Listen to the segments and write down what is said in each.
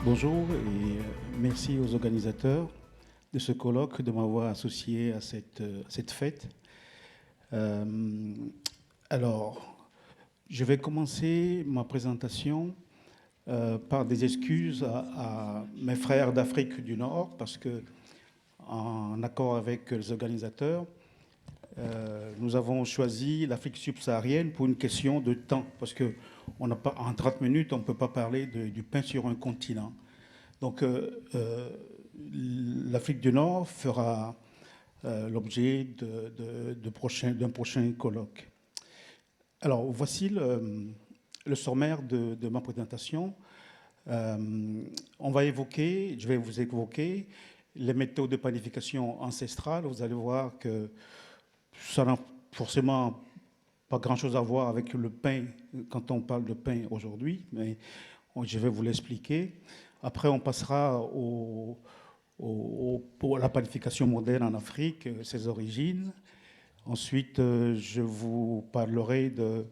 Bonjour et merci aux organisateurs de ce colloque de m'avoir associé à cette fête. Euh, alors, je vais commencer ma présentation par des excuses à mes frères d'Afrique du Nord parce que, en accord avec les organisateurs, nous avons choisi l'Afrique subsaharienne pour une question de temps parce que on n'a pas, en 30 minutes, on ne peut pas parler du pain sur un continent. Donc, l'Afrique du Nord fera l'objet d'un prochain colloque. Alors, voici le sommaire de ma présentation. Je vais vous évoquer les méthodes de planification ancestrale. Vous allez voir que ça n'a forcément pas grand-chose à voir avec le pain quand on parle de pain aujourd'hui, mais je vais vous l'expliquer. Après, on passera pour la planification moderne en Afrique, ses origines. Ensuite, je vous parlerai de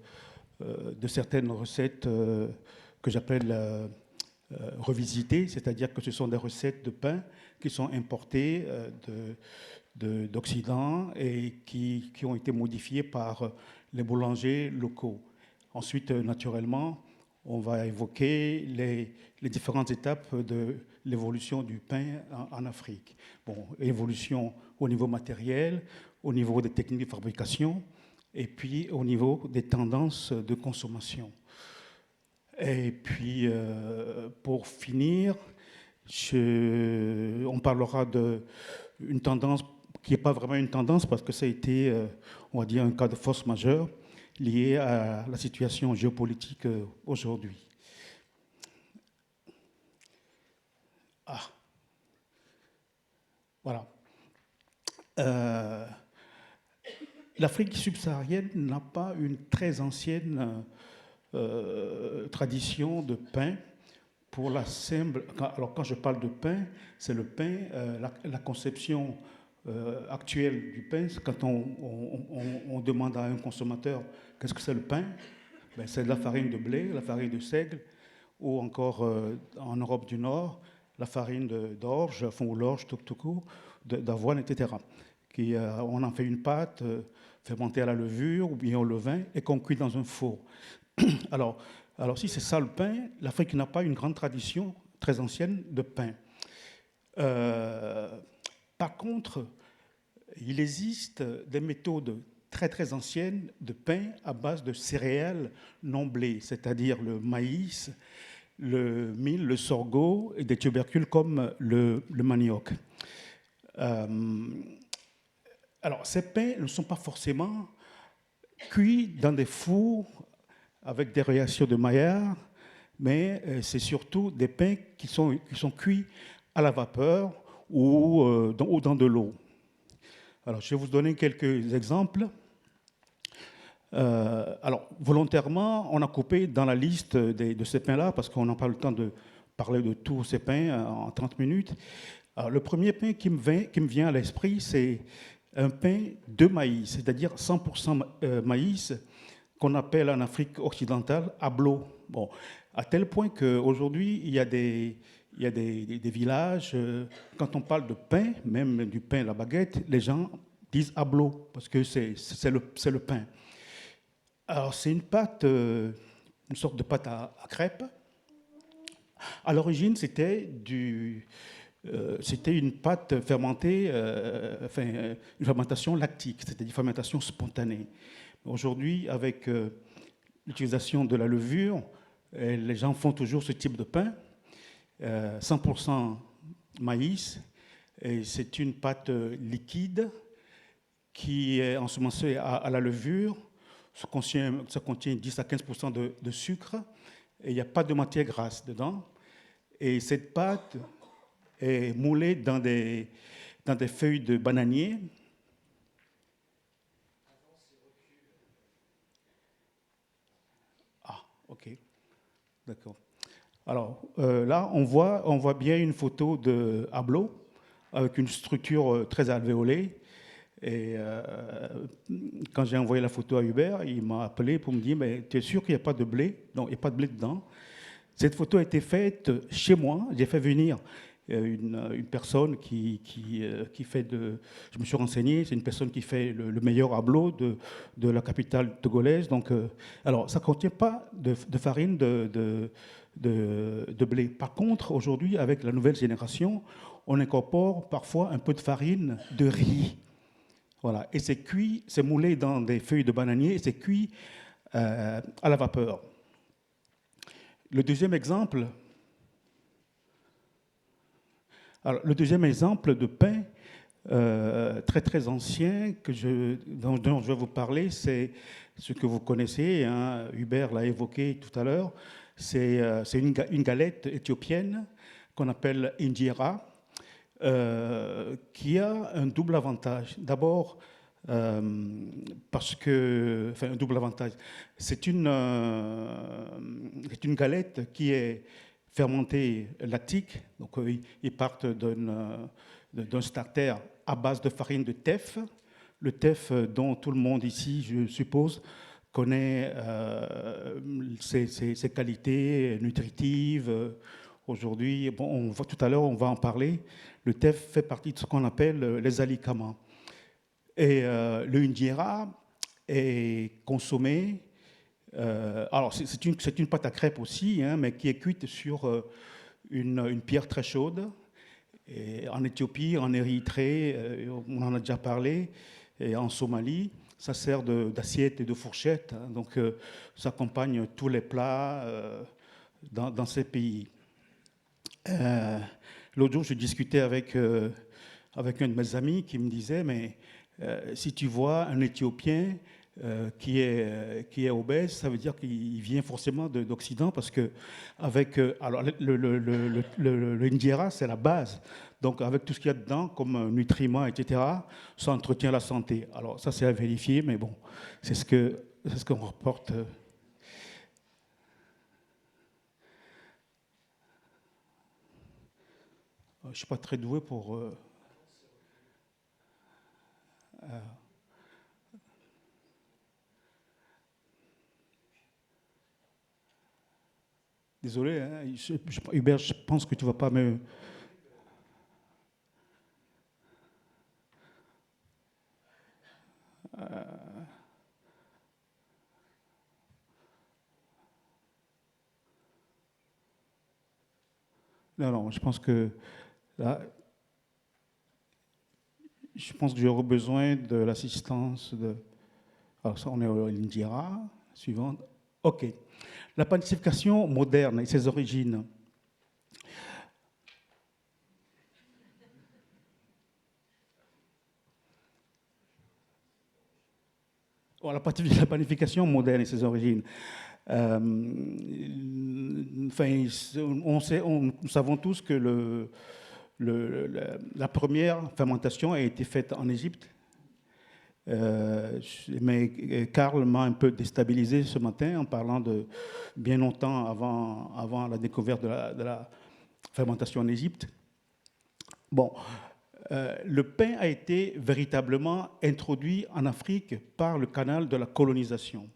certaines recettes que j'appelle revisitées, c'est-à-dire que ce sont des recettes de pain qui sont importées d'Occident et qui ont été modifiées par les boulangers locaux. Ensuite, naturellement, on va évoquer les différentes étapes de l'évolution du pain en Afrique. Bon, évolution au niveau matériel, au niveau des techniques de fabrication, et puis au niveau des tendances de consommation. Et puis, pour finir, on parlera d'une tendance qui n'est pas vraiment une tendance parce que ça a été, on va dire, un cas de force majeure lié à la situation géopolitique aujourd'hui. Ah, voilà. L'Afrique subsaharienne n'a pas une très ancienne tradition de pain pour la simple. Alors, quand je parle de pain, c'est le pain, la conception actuelle du pain. Quand on demande à un consommateur qu'est-ce que c'est le pain, ben, c'est de la farine de blé, la farine de seigle, ou encore en Europe du Nord, la farine d'orge, ou l'orge tout court, d'avoine, etc. On en fait une pâte fermentée à la levure ou bien au levain et qu'on cuit dans un four. Alors, si c'est ça le pain, l'Afrique n'a pas une grande tradition très ancienne de pain. Par contre, il existe des méthodes très très anciennes de pain à base de céréales non blés, c'est-à-dire le maïs, le mil, le sorgho et des tubercules comme le manioc. Alors, ces pains ne sont pas forcément cuits dans des fours avec des réactions de Maillard, mais c'est surtout des pains qui sont cuits à la vapeur ou dans de l'eau. Alors, je vais vous donner quelques exemples. Alors, volontairement, on a coupé dans la liste de ces pains-là, parce qu'on n'a pas le temps de parler de tous ces pains en 30 minutes. Alors, le premier pain qui me vient à l'esprit, c'est un pain de maïs, c'est-à-dire 100% maïs, qu'on appelle en Afrique occidentale ablo. Bon, à tel point qu'aujourd'hui, il y a des villages, quand on parle de pain, même du pain, la baguette, les gens disent ablo, parce que c'est le pain. Alors, c'est une pâte, une sorte de pâte à crêpes. À l'origine, c'était une pâte fermentée, une fermentation lactique, c'était une fermentation spontanée. Aujourd'hui, avec l'utilisation de la levure, les gens font toujours ce type de pain, 100% maïs, et c'est une pâte liquide qui est ensemencée à la levure. Ça contient 10 à 15% de sucre et il n'y a pas de matière grasse dedans. Et cette pâte est moulée dans des feuilles de bananier. Ah, ok, d'accord. Alors là, on voit bien une photo de Ablo avec une structure très alvéolée. Et quand j'ai envoyé la photo à Hubert, il m'a appelé pour me dire mais tu es sûr qu'il n'y a pas de blé? Non, il n'y a pas de blé dedans. Cette photo a été faite chez moi. J'ai fait venir une personne qui fait de... Je me suis renseigné, c'est une personne qui fait le meilleur ablo de la capitale togolaise. Donc, alors, ça ne contient pas de farine de blé. Par contre, aujourd'hui, avec la nouvelle génération, on incorpore parfois un peu de farine de riz. Voilà. Et c'est cuit, c'est moulé dans des feuilles de bananier et c'est cuit à la vapeur. Le deuxième exemple, alors, le deuxième exemple de pain très très ancien dont je vais vous parler, c'est ce que vous connaissez, hein, Hubert l'a évoqué tout à l'heure, c'est une galette éthiopienne qu'on appelle injera, qui a un double avantage. D'abord, parce que, enfin un double avantage, c'est une galette qui est fermentée lactique, donc ils partent d'un starter à base de farine de teff. Le teff dont tout le monde ici, je suppose, connaît ses qualités nutritives. Aujourd'hui, bon, tout à l'heure, on va en parler. Le teff fait partie de ce qu'on appelle les alicaments. Et le injera est consommé. Alors, c'est une pâte à crêpes aussi, hein, mais qui est cuite sur une pierre très chaude. Et en Éthiopie, en Érythrée, on en a déjà parlé, et en Somalie, ça sert d'assiette et de fourchette. Hein, donc, ça accompagne tous les plats dans ces pays. L'autre jour, je discutais avec un de mes amis qui me disait, mais si tu vois un Éthiopien qui est obèse, ça veut dire qu'il vient forcément d'Occident parce que avec alors le injera, c'est la base. Donc avec tout ce qu'il y a dedans comme nutriments, etc., ça entretient la santé. Alors ça c'est à vérifier, mais bon, c'est ce qu'on reporte. Je ne suis pas très doué pour désolé, hein, Hubert, je pense que tu ne vas pas me... Non, je pense que là, j'aurai besoin de l'assistance de... Alors ça, on est au Indira, suivante. OK. La panification moderne et ses origines. La panification moderne et ses origines. Enfin, nous savons tous que la première fermentation a été faite en Égypte. Mais Karl m'a un peu déstabilisé ce matin en parlant de bien longtemps avant la découverte de la fermentation en Égypte. Bon, le pain a été véritablement introduit en Afrique par le canal de la colonisation.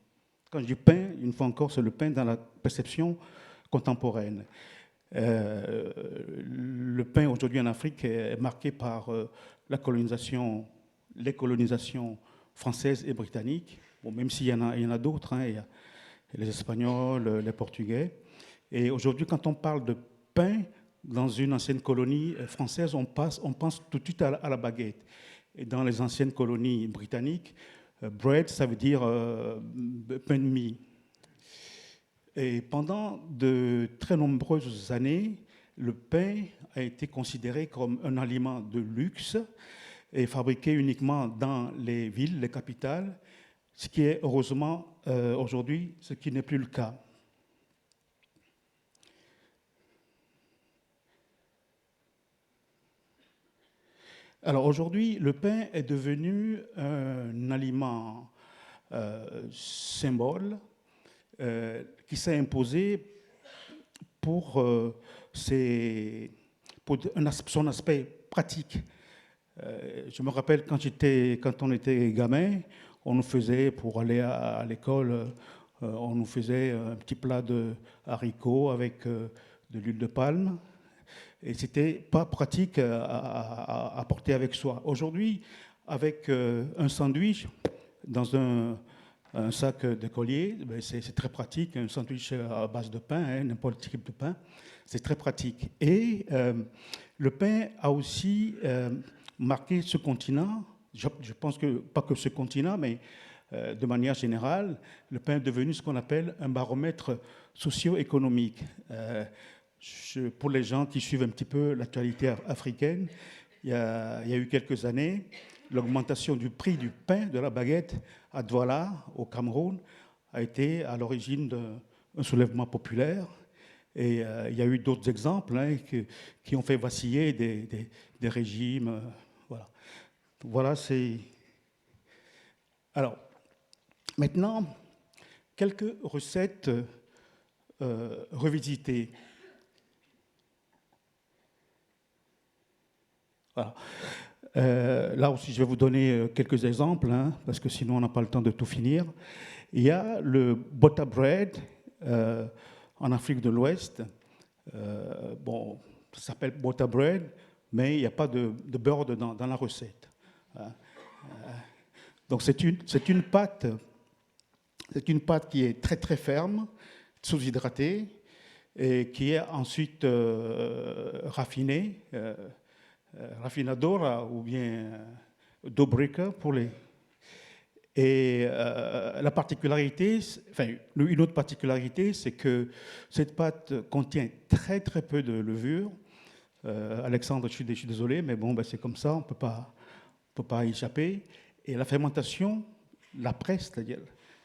Quand je dis pain, une fois encore, c'est le pain dans la perception contemporaine. Le pain aujourd'hui en Afrique est marqué par les colonisations françaises et britanniques, bon, même s'il y en a d'autres, hein, il y a les Espagnols, les Portugais. Et aujourd'hui, quand on parle de pain dans une ancienne colonie française, on pense tout de suite à la baguette. Et dans les anciennes colonies britanniques, bread, ça veut dire pain de mie. Et pendant de très nombreuses années, le pain a été considéré comme un aliment de luxe et fabriqué uniquement dans les villes, les capitales, ce qui est heureusement aujourd'hui, ce qui n'est plus le cas. Alors aujourd'hui, le pain est devenu un aliment symbole qui s'est imposé pour son aspect pratique. Je me rappelle quand on était gamin, on nous faisait pour aller à l'école, On nous faisait un petit plat de haricots avec de l'huile de palme. Et c'était pas pratique à porter avec soi. Aujourd'hui, avec un sandwich dans un sac de collier, ben c'est très pratique. Un sandwich à base de pain, hein, n'importe quel type de pain, c'est très pratique. Et le pain a aussi marqué ce continent. Je pense que pas que ce continent, mais de manière générale, le pain est devenu ce qu'on appelle un baromètre socio-économique. Pour les gens qui suivent un petit peu l'actualité africaine, il y a eu quelques années, l'augmentation du prix du pain, de la baguette à Douala, au Cameroun, a été à l'origine d'un soulèvement populaire. Et il y a eu d'autres exemples hein, qui ont fait vaciller des régimes. Voilà, voilà c'est... Alors, maintenant, quelques recettes revisitées. Voilà. Là aussi, je vais vous donner quelques exemples, hein, parce que sinon on n'a pas le temps de tout finir. Il y a le Bota Bread en Afrique de l'Ouest. Bon, ça s'appelle Bota Bread, mais il n'y a pas de beurre dedans, dans la recette. Donc c'est une pâte qui est très très ferme, sous-hydratée, et qui est ensuite raffinée. Raffinadora ou bien Dobrika pour les. Et la particularité, enfin, une autre particularité, c'est que cette pâte contient très très peu de levure. Alexandre, je suis désolé, mais bon, ben, c'est comme ça, on peut pas y échapper. Et la fermentation, la presse, c'est-à-dire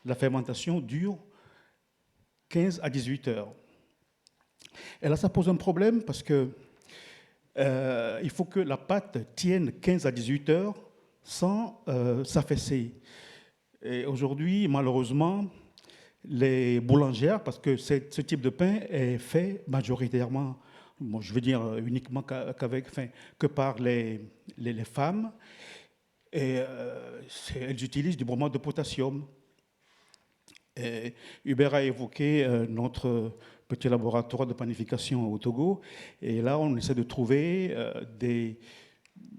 la fermentation dure 15 à 18 heures. Et là, ça pose un problème parce que il faut que la pâte tienne 15 à 18 heures sans s'affaisser. Et aujourd'hui, malheureusement, les boulangères, parce que ce type de pain est fait majoritairement, bon, je veux dire uniquement que par les femmes, et elles utilisent du bromate de potassium. Et Hubert a évoqué notre petit laboratoire de panification au Togo. Et là, on essaie de trouver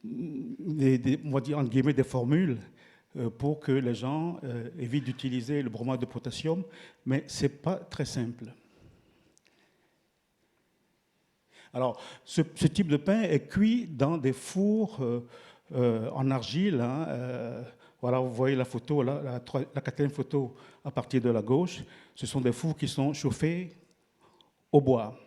on va dire, entre guillemets, des formules pour que les gens évitent d'utiliser le bromate de potassium. Mais ce n'est pas très simple. Alors, ce type de pain est cuit dans des fours en argile. Hein, voilà, vous voyez la photo, là, la quatrième photo à partir de la gauche. Ce sont des fours qui sont chauffés au bois.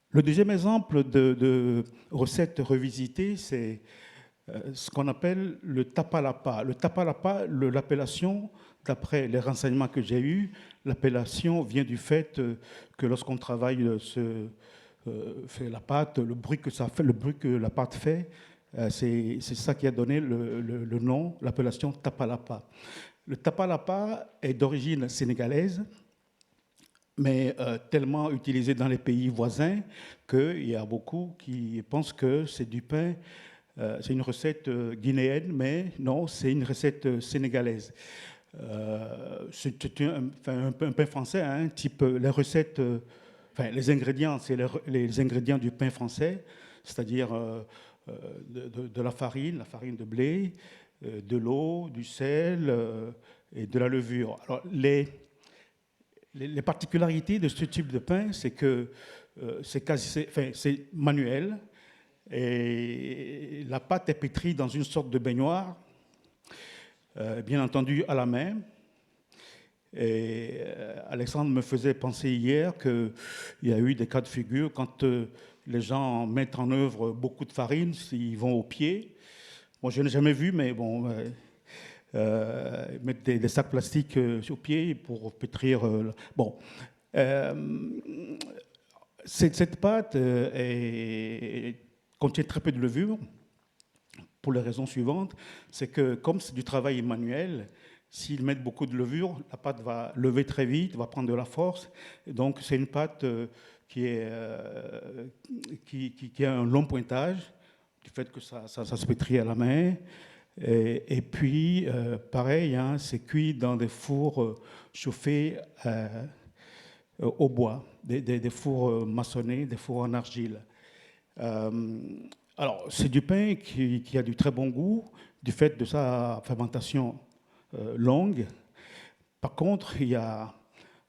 Le deuxième exemple de recette revisitée, c'est ce qu'on appelle le tapalapa. Le tapalapa, l'appellation, d'après les renseignements que j'ai eus, l'appellation vient du fait que lorsqu'on travaille fait la pâte, le bruit que ça fait, le bruit que la pâte fait, c'est ça qui a donné le nom, l'appellation tapalapa. Le tapalapa est d'origine sénégalaise, mais tellement utilisé dans les pays voisins qu'il y a beaucoup qui pensent que c'est du pain, c'est une recette guinéenne, mais non, c'est une recette sénégalaise. C'est un pain français, hein, type les recettes, enfin les ingrédients, c'est les ingrédients du pain français, c'est-à-dire de la farine de blé, de l'eau, du sel et de la levure. Alors les particularités de ce type de pain, c'est que c'est manuel et la pâte est pétrie dans une sorte de baignoire, bien entendu à la main. Et Alexandre me faisait penser hier qu'il y a eu des cas de figure quand les gens mettent en œuvre beaucoup de farine, ils vont au pied. Bon, je n'ai jamais vu, mais bon, mettre des sacs plastiques sur pied pour pétrir. Bon, cette pâte contient très peu de levure pour les raisons suivantes. C'est que comme c'est du travail manuel, s'ils mettent beaucoup de levure, la pâte va lever très vite, va prendre de la force. Et donc c'est une pâte qui a un long pointage. du fait que ça se pétrit à la main. Et puis, pareil, hein, c'est cuit dans des fours chauffés au bois, des fours maçonnés, des fours en argile. Euh, alors, c'est du pain qui a du très bon goût, du fait de sa fermentation longue. Par contre, il y a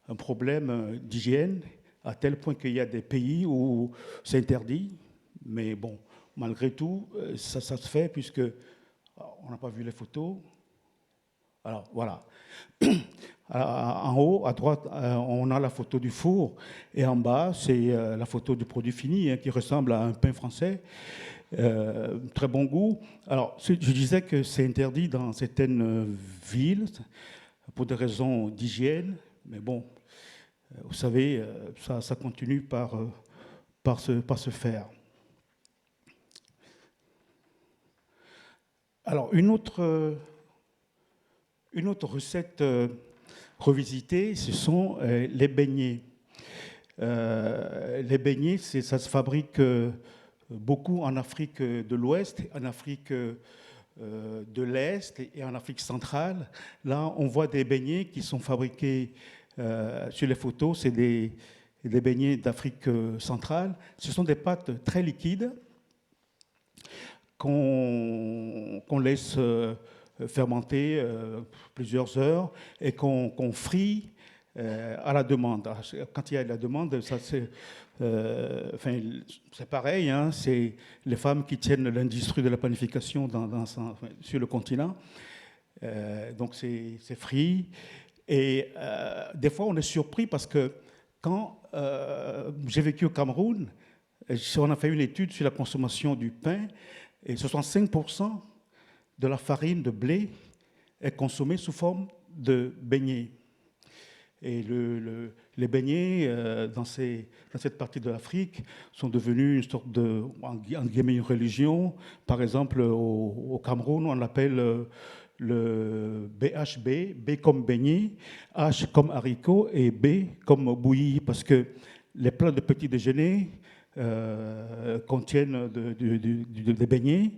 un problème d'hygiène, à tel point qu'il y a des pays où c'est interdit. Mais bon, malgré tout, ça se fait, puisque on n'a pas vu les photos. Alors, voilà. En haut, à droite, on a la photo du four, et en bas, c'est la photo du produit fini, hein, qui ressemble à un pain français. Très bon goût. Alors, je disais que c'est interdit dans certaines villes pour des raisons d'hygiène, mais bon, vous savez, ça continue par se faire. Alors, une autre recette revisitée, ce sont les beignets. Les beignets, ça se fabrique beaucoup en Afrique de l'Ouest, en Afrique de l'Est et en Afrique centrale. Là, on voit des beignets qui sont fabriqués sur les photos. C'est des beignets d'Afrique centrale. Ce sont des pâtes très liquides qu'on laisse fermenter plusieurs heures et qu'on frit à la demande. Quand il y a de la demande, ça c'est pareil, hein, c'est les femmes qui tiennent l'industrie de la panification sur le continent. Donc c'est frit. Et des fois, on est surpris parce que quand j'ai vécu au Cameroun, on a fait une étude sur la consommation du pain, et 65% de la farine de blé est consommée sous forme de beignets. Et les beignets, dans cette partie de l'Afrique, sont devenus une sorte de, en guillemets, une religion. Par exemple, au Cameroun, on l'appelle le BHB, B comme beignet, H comme haricot et B comme bouilli, parce que les plats de petit déjeuner contiennent des beignets,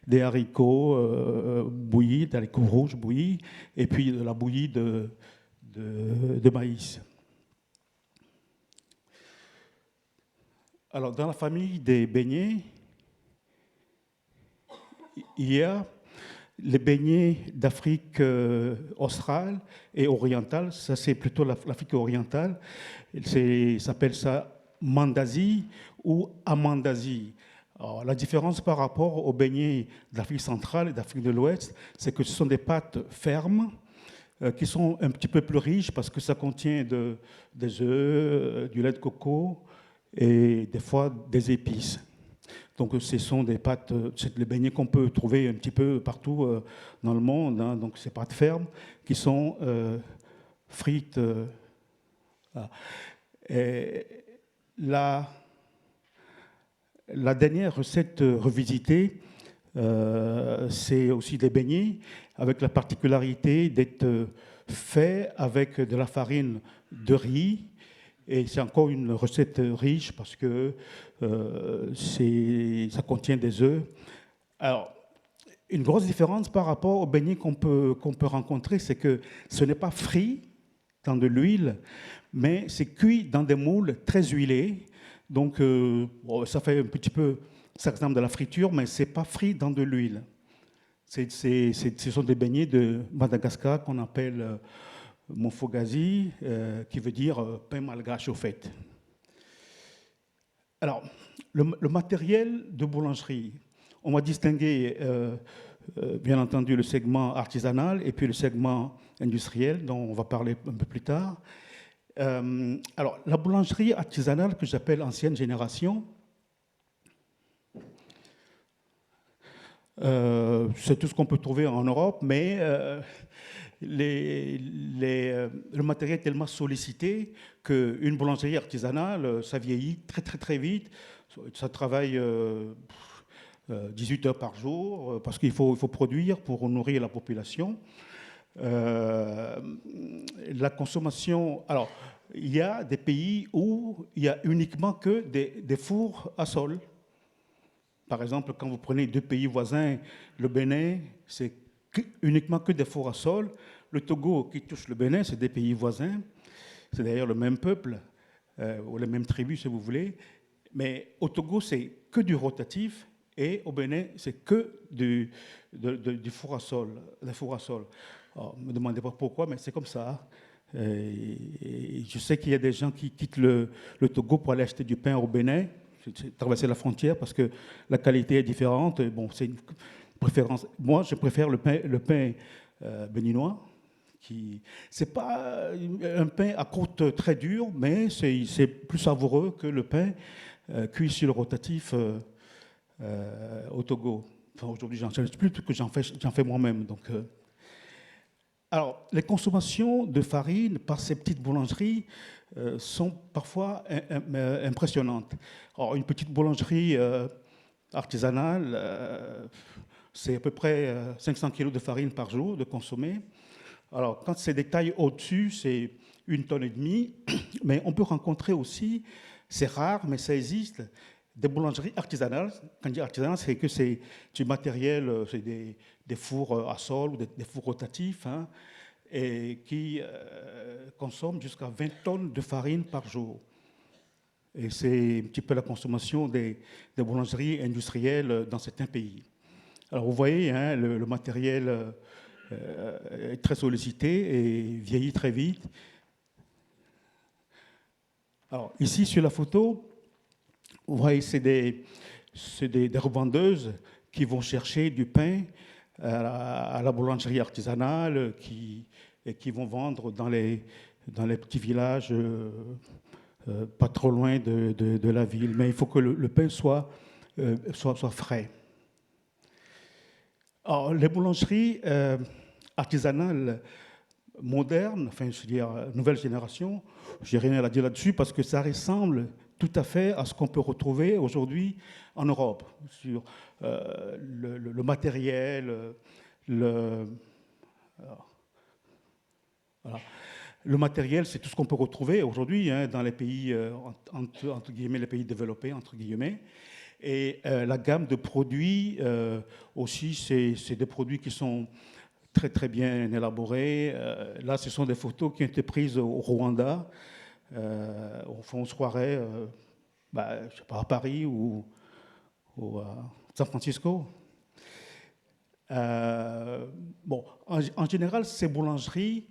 des haricots bouillis, des haricots rouges bouillis, et puis de la bouillie de maïs. Alors, dans la famille des beignets, il y a les beignets d'Afrique australe et orientale. Ça, c'est plutôt l'Afrique orientale. Ça s'appelle ça mandazi ou amandazi. Alors, la différence par rapport aux beignets d'Afrique centrale et d'Afrique de l'Ouest, c'est que ce sont des pâtes fermes qui sont un petit peu plus riches parce que ça contient des œufs, du lait de coco et des fois des épices. Donc ce sont des pâtes, c'est les beignets qu'on peut trouver un petit peu partout dans le monde, hein, donc ces pâtes fermes qui sont frites. Voilà. Et la dernière recette revisitée, c'est aussi des beignets, avec la particularité d'être fait avec de la farine de riz. Et c'est encore une recette riche parce que ça contient des œufs. Alors, une grosse différence par rapport aux beignets qu'on peut rencontrer, c'est que ce n'est pas frit dans de l'huile, mais c'est cuit dans des moules très huilés. Donc, ça fait un petit peu, ça ressemble de la friture, mais ce n'est pas frit dans de l'huile. Ce sont des beignets de Madagascar qu'on appelle mofogazi, qui veut dire pain malgache au fait. Alors, le matériel de boulangerie, on va distinguer bien entendu le segment artisanal et puis le segment industriel, dont on va parler un peu plus tard. Alors, la boulangerie artisanale que j'appelle ancienne génération, c'est tout ce qu'on peut trouver en Europe, mais le matériel est tellement sollicité qu'une boulangerie artisanale, ça vieillit très très très vite. Ça travaille 18 heures par jour parce qu'il faut produire pour nourrir la population. La consommation... Alors, il y a des pays où il y a uniquement que des fours à sol. Par exemple, quand vous prenez deux pays voisins, le Bénin, c'est uniquement que des fours à sol. Le Togo, qui touche le Bénin, c'est des pays voisins. C'est d'ailleurs le même peuple, ou les mêmes tribus, si vous voulez. Mais au Togo, c'est que du rotatif, et au Bénin, c'est que du four à sol. Des fours à sol. Alors, ne me demandez pas pourquoi, mais c'est comme ça. Et je sais qu'il y a des gens qui quittent le Togo pour aller acheter du pain au Bénin, traverser la frontière parce que la qualité est différente. Bon, c'est une préférence. Moi, je préfère le pain béninois. C'est pas un pain à croûte très dure, mais c'est plus savoureux que le pain cuit sur le rotatif au Togo. Enfin, aujourd'hui, j'en sais plus que j'en fais moi-même. Donc, alors, les consommations de farine par ces petites boulangeries sont parfois impressionnantes. Alors, une petite boulangerie artisanale, c'est à peu près 500 kilos de farine par jour de consommer. Alors, quand c'est des tailles au-dessus, c'est 1,5 tonnes. Mais on peut rencontrer aussi, c'est rare, mais ça existe, des boulangeries artisanales. Quand je dis artisanal, c'est que c'est du matériel, c'est des fours à sol ou des fours rotatifs, hein, et qui consomment jusqu'à 20 tonnes de farine par jour. Et c'est un petit peu la consommation des boulangeries industrielles dans certains pays. Alors vous voyez, hein, le matériel est très sollicité et vieillit très vite. Alors ici sur la photo, vous voyez, c'est des revendeuses qui vont chercher du pain à la boulangerie artisanale et qui vont vendre dans les petits villages pas trop loin de la ville. Mais il faut que le pain soit frais. Alors, les boulangeries artisanales modernes, enfin, je veux dire, nouvelle génération, je n'ai rien à dire là-dessus parce que ça ressemble tout à fait à ce qu'on peut retrouver aujourd'hui en Europe, sur le matériel, voilà. Le matériel, c'est tout ce qu'on peut retrouver aujourd'hui hein, dans les pays, entre guillemets, les pays développés, entre guillemets. Et la gamme de produits aussi, c'est des produits qui sont très très bien élaborés. Là, ce sont des photos qui ont été prises au Rwanda. On se croirait, je sais pas, à Paris ou à San Francisco. Bon, en général, ces boulangeries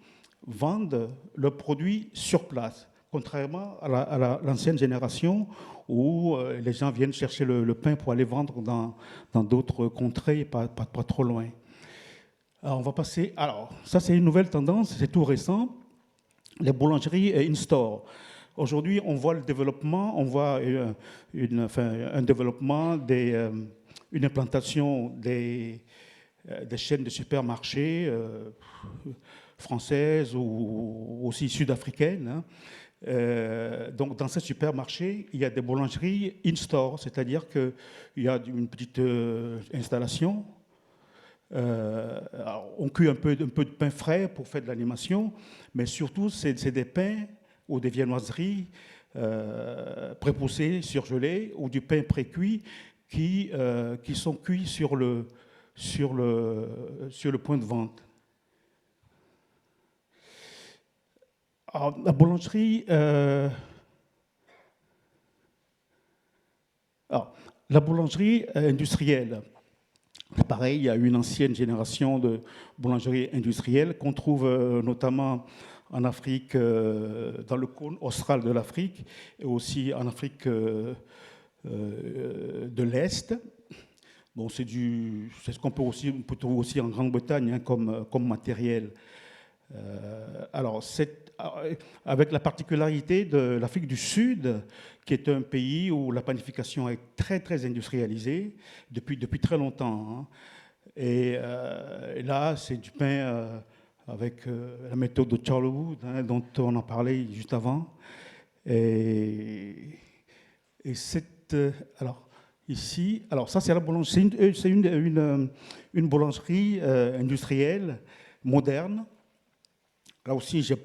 vendent leurs produits sur place, contrairement à l'ancienne génération où les gens viennent chercher le pain pour aller vendre dans d'autres contrées, pas trop loin. Alors, on va passer. Alors, ça, c'est une nouvelle tendance, c'est tout récent. Les boulangeries in-store. Aujourd'hui, on voit le développement, on voit un développement, une implantation des chaînes de supermarchés françaises ou aussi sud-africaines. Hein. Donc, dans ces supermarchés, il y a des boulangeries in-store, c'est-à-dire qu'il y a une petite installation. Alors, on cuit un peu de pain frais pour faire de l'animation, mais surtout, c'est des pains ou des viennoiseries prépoussées, surgelées, ou du pain pré-cuit qui sont cuits sur le point de vente. Alors, la boulangerie... la boulangerie industrielle. Pareil, il y a une ancienne génération de boulangeries industrielles qu'on trouve notamment en Afrique, dans le cône austral de l'Afrique, et aussi en Afrique de l'Est. Bon, c'est ce qu'on peut trouver aussi en Grande-Bretagne hein, comme matériel. Alors, avec la particularité de l'Afrique du Sud, qui est un pays où la panification est très, très industrialisée depuis très longtemps. Hein. Et là, c'est du pain avec la méthode de Charlewood, hein, dont on en parlait juste avant. Et alors, ici, alors ça, c'est la boulangerie. C'est une boulangerie industrielle moderne. Là aussi, j'ai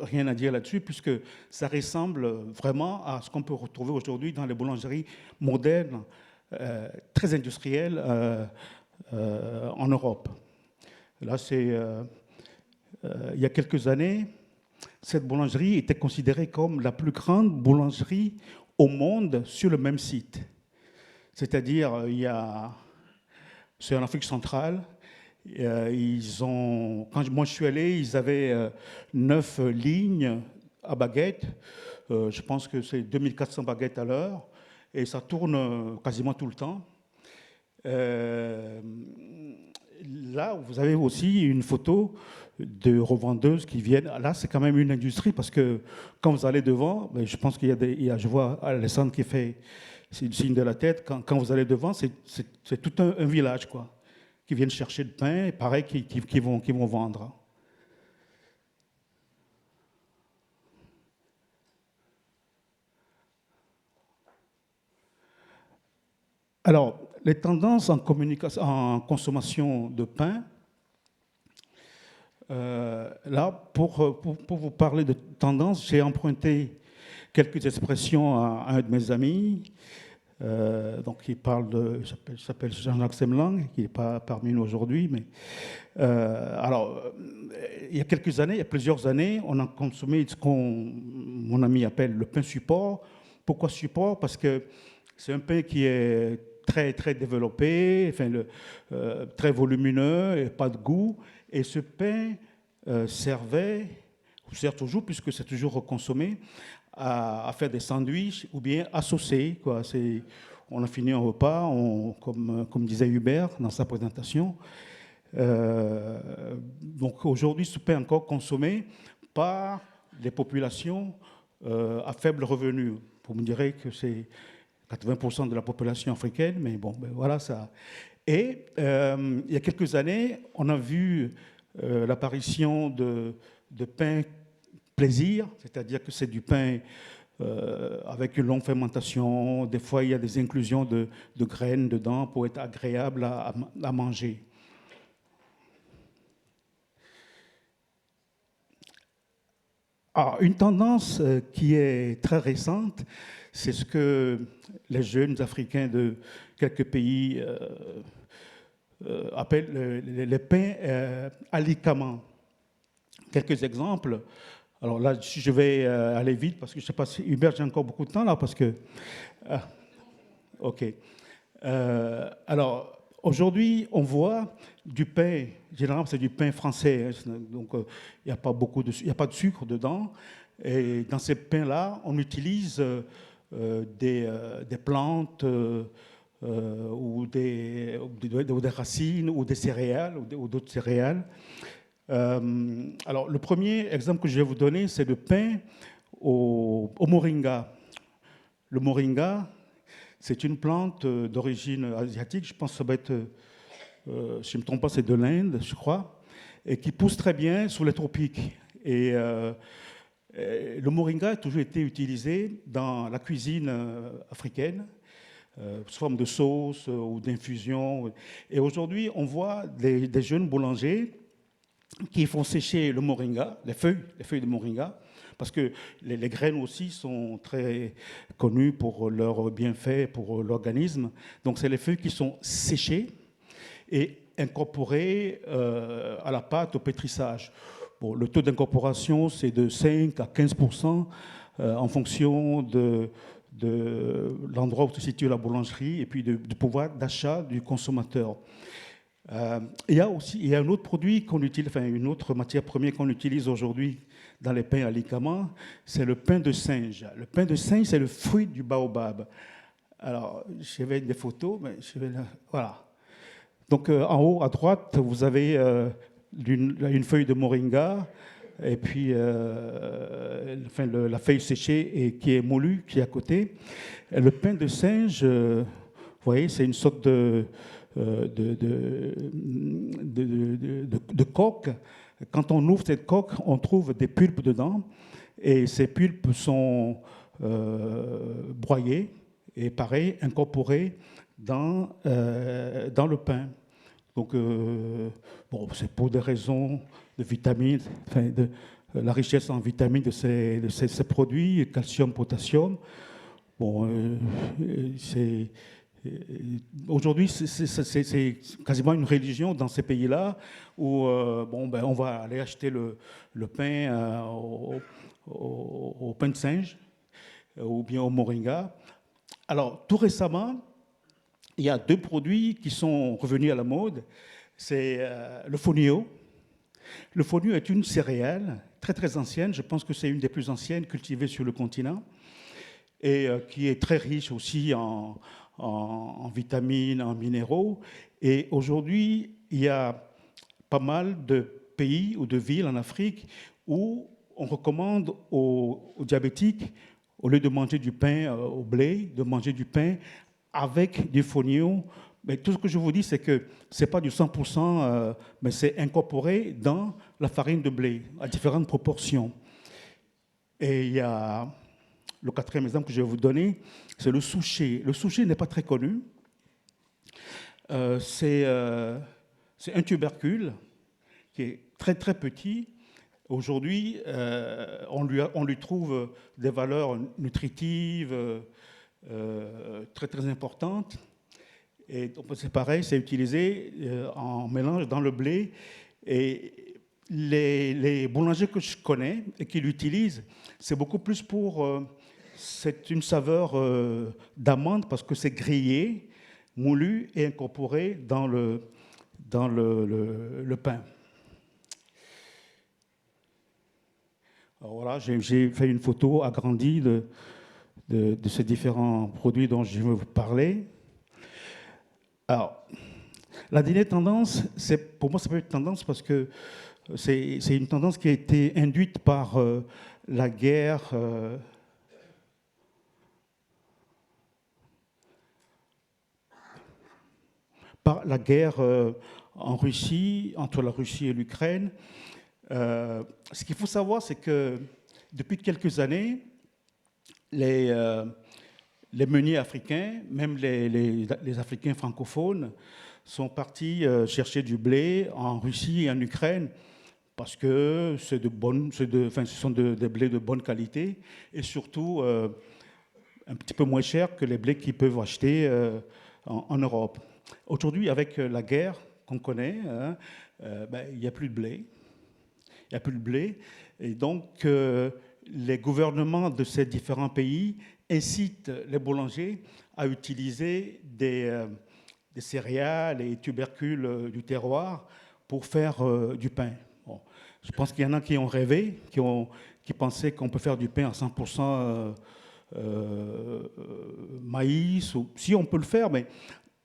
rien à dire là-dessus, puisque ça ressemble vraiment à ce qu'on peut retrouver aujourd'hui dans les boulangeries modernes très industrielle en Europe. Là, il y a quelques années, cette boulangerie était considérée comme la plus grande boulangerie au monde sur le même site. C'est-à-dire, c'est en Afrique centrale. Quand moi je suis allé, ils avaient 9 lignes à baguettes. Je pense que c'est 2400 baguettes à l'heure. Et ça tourne quasiment tout le temps. Là, vous avez aussi une photo de revendeuses qui viennent. Là, c'est quand même une industrie parce que quand vous allez devant, je pense je vois Alessandre qui fait le signe de la tête. Quand vous allez devant, c'est tout un village, quoi, qui viennent chercher le pain, et pareil, qui vont vendre. Alors, les tendances en consommation de pain, là, pour vous parler de tendances, j'ai emprunté quelques expressions à un de mes amis, donc il s'appelle Jean-Jacques Semlang, qui n'est pas parmi nous aujourd'hui, mais il y a plusieurs années, on a consommé ce mon ami appelle le pain support. Pourquoi support? Parce que c'est un pain qui est très, très développé, très volumineux, et pas de goût. Et ce pain servait, ou sert toujours, puisque c'est toujours consommé, à faire des sandwichs ou bien à saucer, quoi. On a fini un repas, comme disait Hubert dans sa présentation. Donc aujourd'hui, ce pain est encore consommé par les populations à faible revenu. Vous me direz que c'est 80% de la population africaine, mais bon, voilà ça. Et il y a quelques années, on a vu l'apparition de pain plaisir, c'est-à-dire que c'est du pain avec une longue fermentation. Des fois, il y a des inclusions de graines dedans pour être agréable à manger. Alors, une tendance qui est très récente, c'est ce que les jeunes Africains de quelques pays appellent les pains alicaments. Quelques exemples. Alors là, je vais aller vite parce que je ne sais pas si Hubert, j'ai encore beaucoup de temps là parce que. OK. Alors, aujourd'hui, on voit du pain, généralement c'est du pain français, hein, donc il n'y a pas de sucre dedans. Et dans ces pains-là, on utilise des plantes ou des racines ou des céréales ou d'autres céréales. Alors, le premier exemple que je vais vous donner, c'est le pain au moringa. Le moringa, c'est une plante d'origine asiatique, je pense que ça va être, si je ne me trompe pas, c'est de l'Inde, je crois, et qui pousse très bien sous les tropiques. Et le moringa a toujours été utilisé dans la cuisine africaine, sous forme de sauce ou d'infusion. Et aujourd'hui, on voit des jeunes boulangers qui font sécher le moringa, les feuilles de moringa, parce que les graines aussi sont très connues pour leurs bienfaits pour l'organisme. Donc, c'est les feuilles qui sont séchées et incorporées à la pâte au pétrissage. Bon, le taux d'incorporation, c'est de 5 à 15% en fonction de l'endroit où se situe la boulangerie et puis du pouvoir d'achat du consommateur. Il y a un autre produit qu'on utilise, enfin une autre matière première qu'on utilise aujourd'hui dans les pains alicaments, c'est le pain de singe. Le pain de singe, c'est le fruit du baobab. Alors, je vais des photos, mais voilà. Donc, en haut à droite, vous avez une feuille de moringa, et puis la feuille séchée et qui est moulue, qui est à côté. Et le pain de singe, vous voyez, c'est une sorte de coque. Quand on ouvre cette coque, on trouve des pulpes dedans, et ces pulpes sont broyées et pareil, incorporées dans le pain. Donc, bon, c'est pour des raisons de vitamines, la richesse en vitamines de ces produits, calcium, potassium. Bon, Aujourd'hui, c'est quasiment une religion dans ces pays-là où bon, ben, on va aller acheter le pain au pain de singe ou bien au moringa. Alors, tout récemment, il y a deux produits qui sont revenus à la mode. C'est le fonio. Le fonio est une céréale très très ancienne. Je pense que c'est une des plus anciennes cultivées sur le continent et qui est très riche aussi en vitamines, en minéraux. Et aujourd'hui, il y a pas mal de pays ou de villes en Afrique où on recommande aux diabétiques, au lieu de manger du pain au blé, de manger du pain avec du fonio. Mais tout ce que je vous dis, c'est que ce n'est pas du 100%, mais c'est incorporé dans la farine de blé à différentes proportions. Et il y a le quatrième exemple que je vais vous donner, c'est le souchet. Le souchet n'est pas très connu. C'est un tubercule qui est très très petit. Aujourd'hui, on lui trouve des valeurs nutritives très très importantes. Et c'est pareil, c'est utilisé en mélange dans le blé. Et les boulangers que je connais et qui l'utilisent, c'est beaucoup plus pour... c'est une saveur d'amande parce que c'est grillé, moulu et incorporé dans le pain. Alors voilà, j'ai fait une photo agrandie de ces différents produits dont je vais vous parler. Alors, la dernière tendance, pour moi, ça peut être une tendance parce que c'est une tendance qui a été induite par la guerre en Russie, entre la Russie et l'Ukraine. Ce qu'il faut savoir, c'est que depuis quelques années, les meuniers africains, même les Africains francophones, sont partis chercher du blé en Russie et en Ukraine parce que ce sont des blés de bonne qualité et surtout un petit peu moins cher que les blés qu'ils peuvent acheter en Europe. Aujourd'hui, avec la guerre qu'on connaît, hein, il n'y a plus de blé. Il n'y a plus de blé. Et donc, les gouvernements de ces différents pays incitent les boulangers à utiliser des céréales et tubercules du terroir pour faire du pain. Bon, je pense qu'il y en a qui ont rêvé, qui pensaient qu'on peut faire du pain à 100% maïs. Si on peut le faire, mais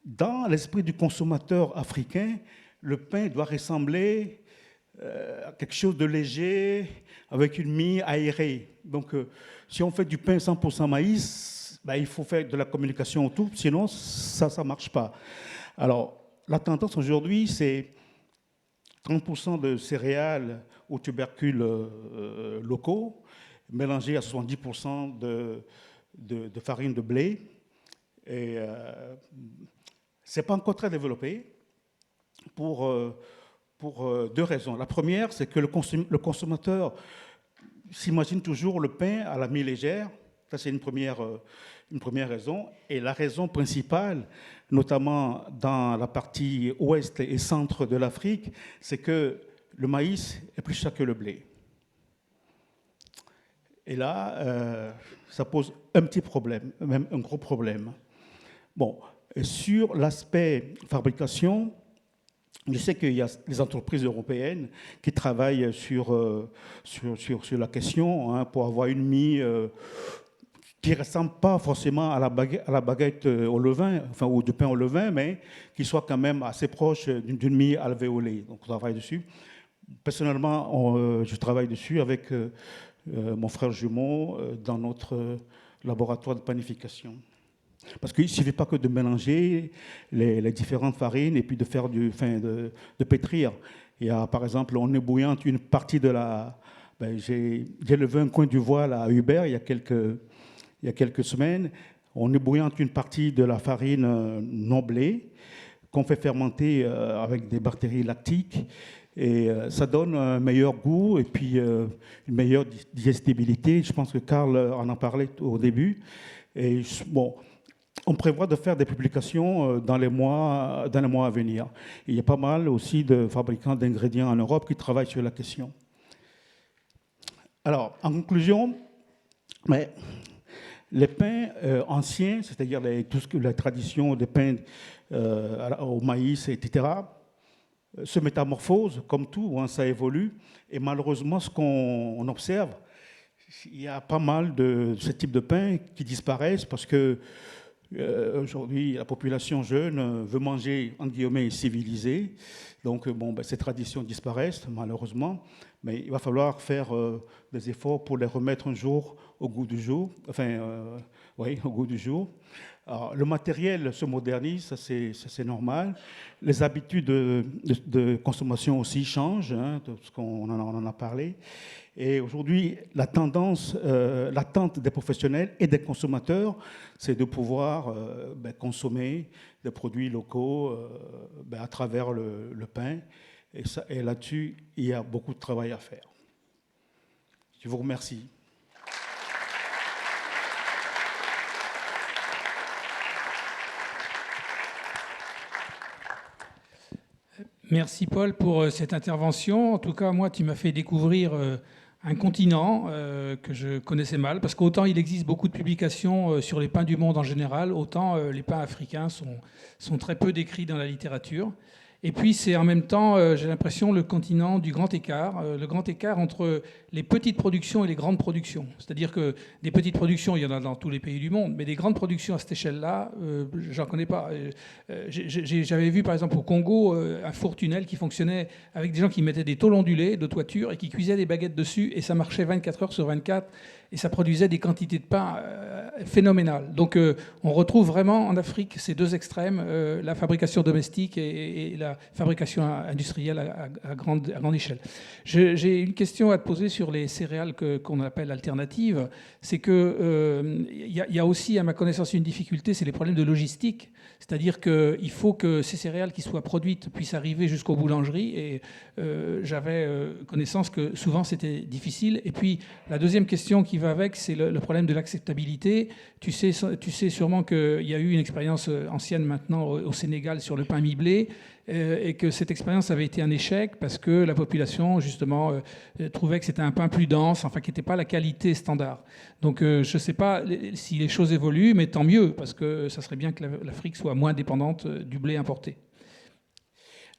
dans l'esprit du consommateur africain, le pain doit ressembler à quelque chose de léger, avec une mie aérée. Donc, si on fait du pain 100% maïs, il faut faire de la communication autour, sinon ça ne marche pas. Alors, la tendance aujourd'hui, c'est 30% de céréales aux tubercules locaux, mélangés à 70% de farine de blé. Et ce n'est pas encore très développé pour deux raisons. La première, c'est que le consommateur s'imagine toujours le pain à la mie légère. Ça, c'est une première raison. Et la raison principale, notamment dans la partie ouest et centre de l'Afrique, c'est que le maïs est plus cher que le blé. Et là, ça pose un petit problème, même un gros problème. Bon, sur l'aspect fabrication, je sais qu'il y a des entreprises européennes qui travaillent sur la question, hein, pour avoir une mie qui ne ressemble pas forcément à la baguette au levain, enfin, ou du pain au levain, mais qui soit quand même assez proche d'une mie alvéolée. Donc, on travaille dessus. Personnellement, je travaille dessus avec mon frère jumeau dans notre laboratoire de panification. Parce qu'il ne suffit pas que de mélanger les différentes farines et puis de faire de pétrir. Il y a, par exemple, on ébouillante une partie de la... j'ai levé un coin du voile à Hubert il y a quelques semaines. On ébouillante une partie de la farine non blé qu'on fait fermenter avec des bactéries lactiques. Et ça donne un meilleur goût et puis une meilleure digestibilité. Je pense que Karl en a parlé au début. Et bon... on prévoit de faire des publications dans les mois à venir. Il y a pas mal aussi de fabricants d'ingrédients en Europe qui travaillent sur la question. Alors, en conclusion, mais les pains anciens, c'est-à-dire la tradition des pains au maïs, etc., se métamorphosent comme tout, hein, ça évolue. Et malheureusement, ce qu'on observe, il y a pas mal de ce type de pains qui disparaissent parce que aujourd'hui, la population jeune veut manger, entre guillemets, civilisé. Donc, bon, ben, ces traditions disparaissent, malheureusement. Mais il va falloir faire des efforts pour les remettre un jour au goût du jour. Enfin, oui, au goût du jour. Alors, le matériel se modernise, ça c'est normal. Les habitudes de consommation aussi changent, hein, on en a parlé. Et aujourd'hui, la tendance, l'attente des professionnels et des consommateurs, c'est de pouvoir consommer des produits locaux à travers le pain. Et là-dessus, il y a beaucoup de travail à faire. Je vous remercie. Merci Paul pour cette intervention. En tout cas, moi, tu m'as fait découvrir un continent que je connaissais mal, parce qu'autant il existe beaucoup de publications sur les pains du monde en général, autant les pains africains sont très peu décrits dans la littérature. Et puis c'est en même temps, j'ai l'impression, le continent du grand écart, le grand écart entre les petites productions et les grandes productions. C'est-à-dire que des petites productions, il y en a dans tous les pays du monde, mais des grandes productions à cette échelle-là, j'en connais pas. J'avais vu par exemple au Congo un four-tunnel qui fonctionnait avec des gens qui mettaient des tôles ondulées de toiture et qui cuisaient des baguettes dessus, et ça marchait 24 heures sur 24, et ça produisait des quantités de pain phénoménales. Donc on retrouve vraiment en Afrique ces deux extrêmes, la fabrication domestique et la fabrication industrielle à grande échelle. J'ai une question à te poser sur les céréales qu'on appelle alternatives. C'est qu'il y a aussi, à ma connaissance, une difficulté, c'est les problèmes de logistique. C'est-à-dire qu'il faut que ces céréales qui soient produites puissent arriver jusqu'aux boulangeries. Et j'avais connaissance que souvent c'était difficile. Et puis la deuxième question qui va avec, c'est le problème de l'acceptabilité. Tu sais sûrement qu'il y a eu une expérience ancienne maintenant au Sénégal sur le pain mi-blé, et que cette expérience avait été un échec parce que la population, justement, trouvait que c'était un pain plus dense, enfin, qui n'était pas la qualité standard. Donc, je ne sais pas si les choses évoluent, mais tant mieux, parce que ça serait bien que l'Afrique soit moins dépendante du blé importé.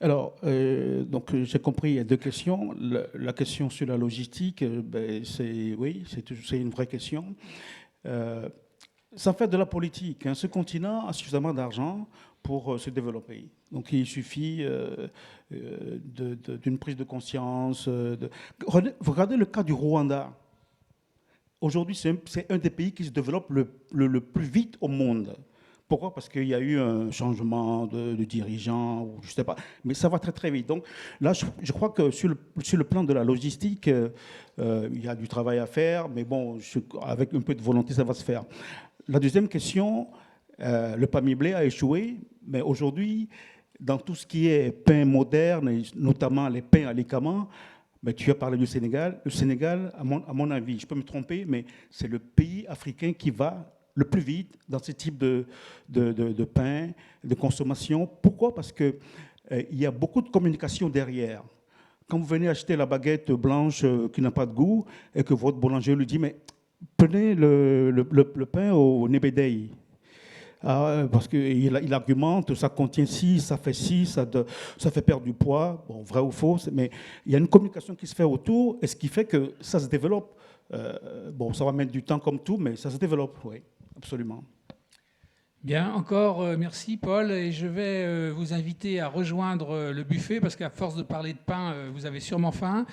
Alors, donc j'ai compris, il y a deux questions. La question sur la logistique, c'est une vraie question. Ça fait de la politique, hein. Ce continent a suffisamment d'argent pour se développer. Donc il suffit d'une prise de conscience. Regardez le cas du Rwanda. Aujourd'hui, c'est un des pays qui se développe le plus vite au monde. Pourquoi? Parce qu'il y a eu un changement de dirigeant, ou je ne sais pas, mais ça va très très vite. Donc là, je crois que sur le plan de la logistique, il y a du travail à faire, mais bon, avec un peu de volonté, ça va se faire. La deuxième question, le pain mi-blé a échoué, mais aujourd'hui, dans tout ce qui est pain moderne, et notamment les pains à l'écamant, mais tu as parlé du Sénégal. Le Sénégal, à mon avis, je peux me tromper, mais c'est le pays africain qui va le plus vite dans ce type de pain, de consommation. Pourquoi? Parce qu'il y a beaucoup de communication derrière. Quand vous venez acheter la baguette blanche qui n'a pas de goût et que votre boulanger lui dit « mais prenez le pain au Nébédei ». Parce qu'il argumente, ça contient ci, ça fait ci, ça fait perdre du poids, bon, vrai ou faux, mais il y a une communication qui se fait autour, et ce qui fait que ça se développe. Bon, ça va mettre du temps comme tout, mais ça se développe, oui, absolument. Bien, encore merci Paul, et je vais vous inviter à rejoindre le buffet, parce qu'à force de parler de pain, vous avez sûrement faim.